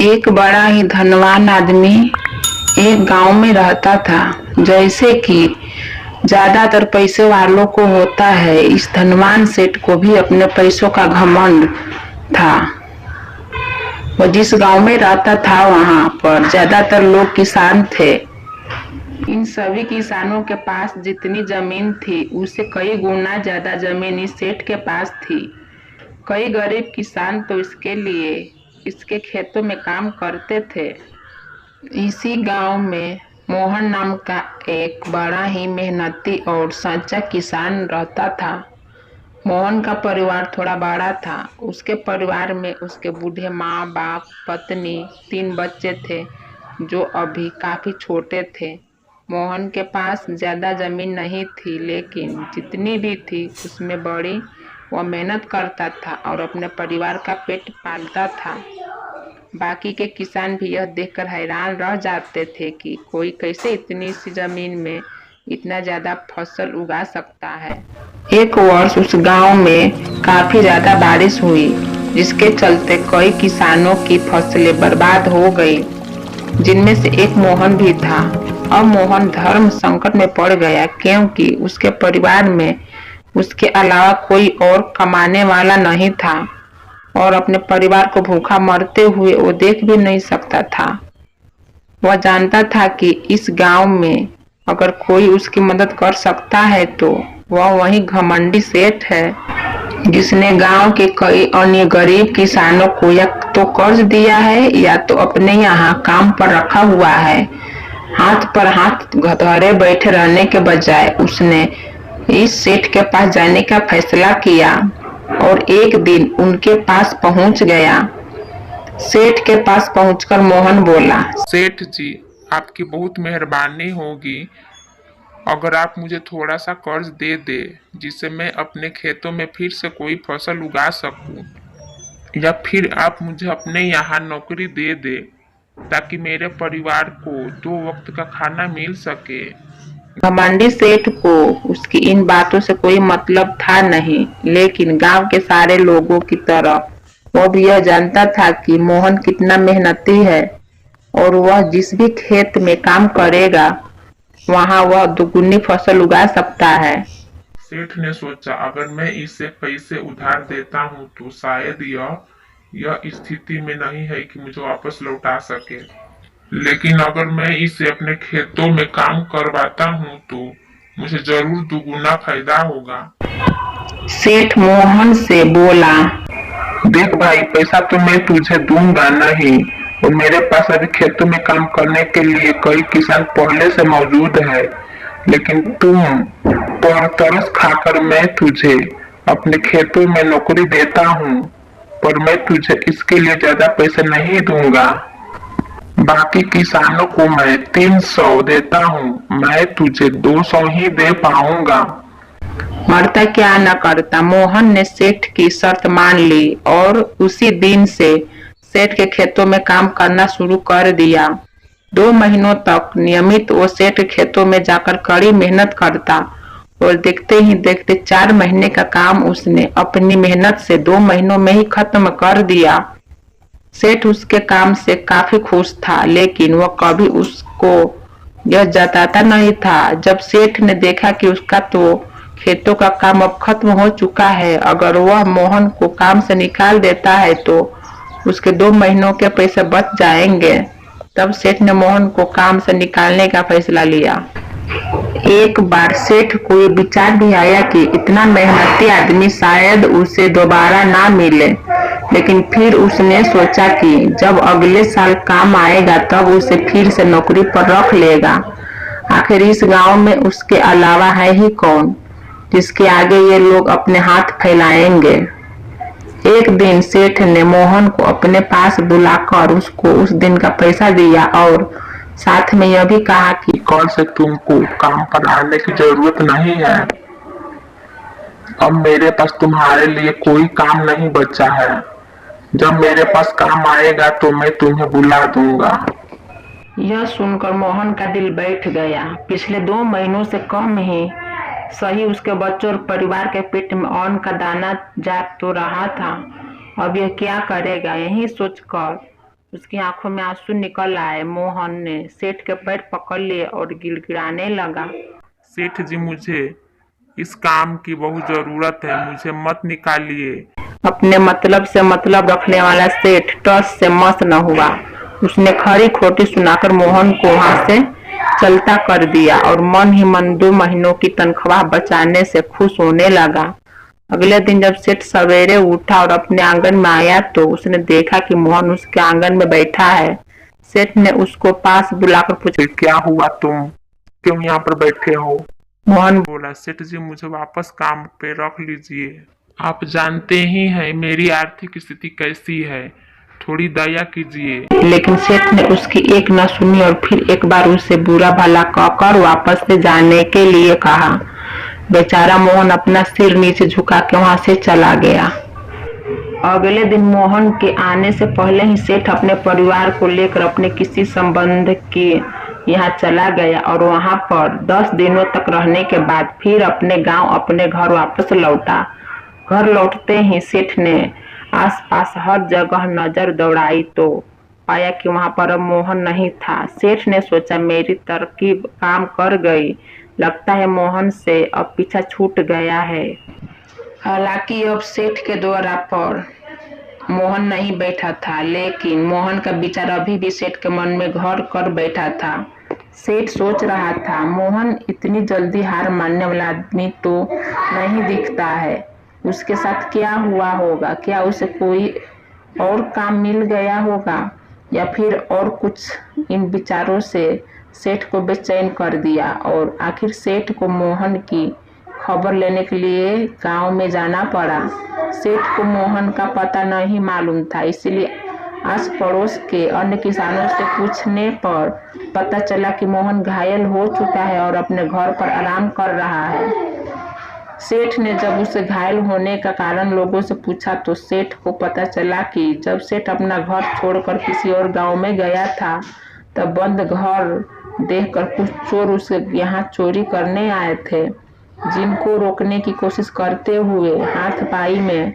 एक बड़ा ही धनवान आदमी एक गांव में रहता था। जैसे कि ज्यादातर पैसे वालों को होता है, इस धनवान सेठ को भी अपने पैसों का घमंड था। वो जिस गांव में रहता था वहां पर ज्यादातर लोग किसान थे। इन सभी किसानों के पास जितनी जमीन थी उससे कई गुना ज्यादा जमीन इस सेठ के पास थी। कई गरीब किसान तो इसके खेतों में काम करते थे। इसी गांव में मोहन नाम का एक बड़ा ही मेहनती और सच्चा किसान रहता था। मोहन का परिवार थोड़ा बड़ा था। उसके परिवार में उसके बूढ़े माँ बाप, पत्नी, 3 बच्चे थे जो अभी काफी छोटे थे। मोहन के पास ज्यादा जमीन नहीं थी, लेकिन जितनी भी थी उसमें बड़ी वह मेहनत करता था और अपने परिवार का पेट पालता था। बाकी के किसान भी यह देखकर हैरान रह जाते थे कि कोई कैसे इतनी सी जमीन में इतना ज्यादा फसल उगा सकता है। एक वर्ष उस गांव में काफी ज्यादा बारिश हुई, जिसके चलते कई किसानों की फसलें बर्बाद हो गई, जिनमें से एक मोहन भी था। अब मोहन धर्म संकट में पड़ गया, क्योंकि उसके परिवार में उसके अलावा कोई और कमाने वाला नहीं था और अपने परिवार को भूखा मरते हुए वो देख भी नहीं सकता था। वह जानता था कि इस गांव में अगर कोई उसकी मदद कर सकता है तो वह वही घमंडी सेठ है, जिसने गांव के कई अन्य गरीब किसानों को या तो कर्ज दिया है या तो अपने यहाँ काम पर रखा हुआ है। हाथ पर हाथ धरे बैठे रहने के बजाय उसने इस सेठ के पास जाने का फैसला किया और एक दिन उनके पास पहुंच गया। सेठ के पास पहुंचकर मोहन बोला, सेठ जी, आपकी बहुत मेहरबानी होगी अगर आप मुझे थोड़ा सा कर्ज दे दे, जिससे मैं अपने खेतों में फिर से कोई फसल उगा सकूं, या फिर आप मुझे अपने यहाँ नौकरी दे दे ताकि मेरे परिवार को 2 वक्त का खाना मिल सके। घमंडी सेठ को उसकी इन बातों से कोई मतलब था नहीं, लेकिन गांव के सारे लोगों की तरह वो भी यह जानता था कि मोहन कितना मेहनती है और वह जिस भी खेत में काम करेगा वहां वह दुगुनी फसल उगा सकता है। सेठ ने सोचा, अगर मैं इसे पैसे उधार देता हूँ तो शायद यह स्थिति में नहीं है कि मुझे वापस लौटा सके, लेकिन अगर मैं इसे अपने खेतों में काम करवाता हूँ तो मुझे जरूर दुगुना फायदा होगा। सेठ मोहन से बोला, देख भाई, पैसा तो मैं तुझे दूंगा नहीं, और मेरे पास अभी खेतों में काम करने के लिए कई किसान पहले से मौजूद है, लेकिन तुम पर तरस खाकर मैं तुझे अपने खेतों में नौकरी देता हूँ, पर मैं तुझे इसके लिए ज्यादा पैसे नहीं दूंगा। बाकी किसानों को मैं 300 देता हूँ, मैं तुझे 200 ही दे पाऊंगा। मरता क्या न करता, मोहन ने सेठ की शर्त मान ली और उसी दिन से सेठ के खेतों में काम करना शुरू कर दिया। 2 महीनों तक नियमित वो सेठ के खेतों में जाकर कड़ी मेहनत करता और देखते ही देखते 4 महीने का काम उसने अपनी मेहनत से 2 महीनों में ही खत्म कर दिया। सेठ उसके काम से काफी खुश था, लेकिन वह कभी उसको यह जताता नहीं था। जब सेठ ने देखा कि उसका तो खेतों का काम अब खत्म हो चुका है, अगर वह मोहन को काम से निकाल देता है तो उसके 2 महीनों के पैसे बच जाएंगे, तब सेठ ने मोहन को काम से निकालने का फैसला लिया। एक बार सेठ को ये विचार भी आया कि इतना मेहनती आदमी शायद उसे दोबारा ना मिले, लेकिन फिर उसने सोचा कि जब अगले साल काम आएगा तब उसे फिर से नौकरी पर रख लेगा। आखिर इस गांव में उसके अलावा है ही कौन जिसके आगे ये लोग अपने हाथ फैलाएंगे। एक दिन सेठ ने मोहन को अपने पास बुलाकर उसको उस दिन का पैसा दिया और साथ में यह भी कहा कि कल से तुमको काम पर आने की जरूरत नहीं है, अब मेरे पास तुम्हारे लिए कोई काम नहीं बचा है, जब मेरे पास काम आएगा तो मैं तुम्हें बुला दूंगा। यह सुनकर मोहन का दिल बैठ गया। पिछले 2 महीनों से कम ही सही उसके बच्चों और परिवार के पेट में अन्न का दाना जा तो रहा था, अब यह क्या करेगा। यही सोचकर उसकी आंखों में आंसू निकल आए। मोहन ने सेठ के पैर पकड़ लिए और गिड़गिड़ाने लगा। सेठ जी, मुझे इस काम की बहुत जरूरत है, मुझे मत निकालिए। अपने मतलब से मतलब रखने वाला सेठ टस से मस न हुआ। उसने खरी खोटी सुनाकर मोहन को वहां से चलता कर दिया और मन ही मन 2 महीनों की तनख्वाह बचाने से खुश होने लगा। अगले दिन जब सेठ सवेरे उठा और अपने आंगन में आया तो उसने देखा कि मोहन उसके आंगन में बैठा है। सेठ ने उसको पास बुलाकर पूछा, क्या हुआ, तुम क्यों यहाँ पर बैठे हो? मोहन बोला, सेठ जी मुझे वापस काम पे रख लीजिए। आप जानते ही हैं मेरी आर्थिक स्थिति कैसी है, थोड़ी दया कीजिए। लेकिन सेठ ने उसकी एक न सुनी और फिर एक बार उसे बुरा भला कहकर वापस से जाने के लिए कहा। बेचारा मोहन अपना सिर नीचे झुका के वहां से चला गया। अगले दिन मोहन के आने से पहले ही सेठ अपने परिवार को लेकर अपने किसी संबंध के यहाँ चला गया और वहां पर 10 दिनों तक रहने के बाद फिर अपने गांव अपने घर वापस लौटा। घर लौटते ही सेठ ने आसपास हर जगह नजर दौड़ाई तो पाया कि वहां पर अब मोहन नहीं था। सेठ ने सोचा मेरी तरकीब काम कर गई, लगता है मोहन से अब पीछा छूट गया है। हालांकि अब सेठ के द्वारा पर मोहन नहीं बैठा था, लेकिन मोहन का विचार अभी भी सेठ के मन में घर कर बैठा था। सेठ सोच रहा था मोहन इतनी जल्दी हार मानने वाला आदमी तो नहीं दिखता है, उसके साथ क्या हुआ होगा? क्या उसे कोई और काम मिल गया होगा या फिर और कुछ? इन विचारों से सेठ को बेचैन कर दिया और आखिर सेठ को मोहन की खबर लेने के लिए गांव में जाना पड़ा। सेठ को मोहन का पता नहीं मालूम था, इसलिए आस पड़ोस के अन्य किसानों से पूछने पर पता चला कि मोहन घायल हो चुका है और अपने घर पर आराम कर रहा है। सेठ ने जब उसे घायल होने का कारण लोगों से पूछा तो सेठ को पता चला कि जब सेठ अपना घर छोड़कर किसी और गांव में गया था तब बंद घर देखकर कुछ चोर उसे यहाँ चोरी करने आए थे, जिनको रोकने की कोशिश करते हुए हाथापाई में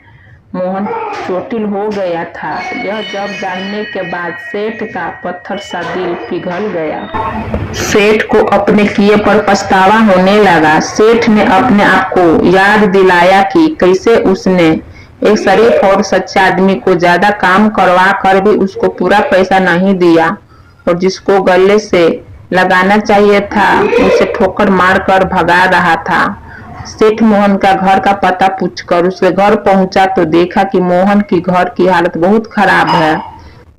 मोहन चोटिल हो गया था। यह जब जानने के बाद सेठ का पत्थर सा दिल पिघल गया। सेठ को अपने किए पर पछतावा होने लगा। सेठ ने अपने आप को याद दिलाया कि कैसे उसने एक शरीफ और सच्चे आदमी को ज्यादा काम करवा कर भी उसको पूरा पैसा नहीं दिया और जिसको गले से लगाना चाहिए था उसे ठोकर मार कर भगा रहा था। सेठ मोहन का घर का पता पूछकर उसके घर पहुंचा तो देखा कि मोहन की घर की हालत बहुत खराब है।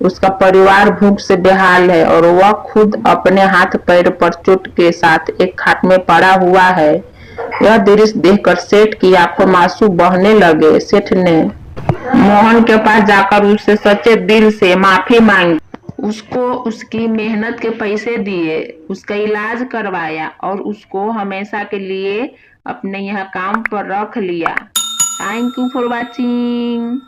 उसका परिवार भूख से बेहाल है और वह खुद अपने हाथ पैर पर चोट के साथ एक खाट में पड़ा हुआ है। यह दृश्य देखकर सेठ की आंखों में आंसू बहने लगे। सेठ ने मोहन के पास जाकर उससे सच्चे दिल से माफी मांगी, उसको उसकी मेहनत के पैसे दिए, उसका इलाज करवाया और उसको हमेशा के लिए अपने यहाँ काम पर रख लिया। Thank you for watching.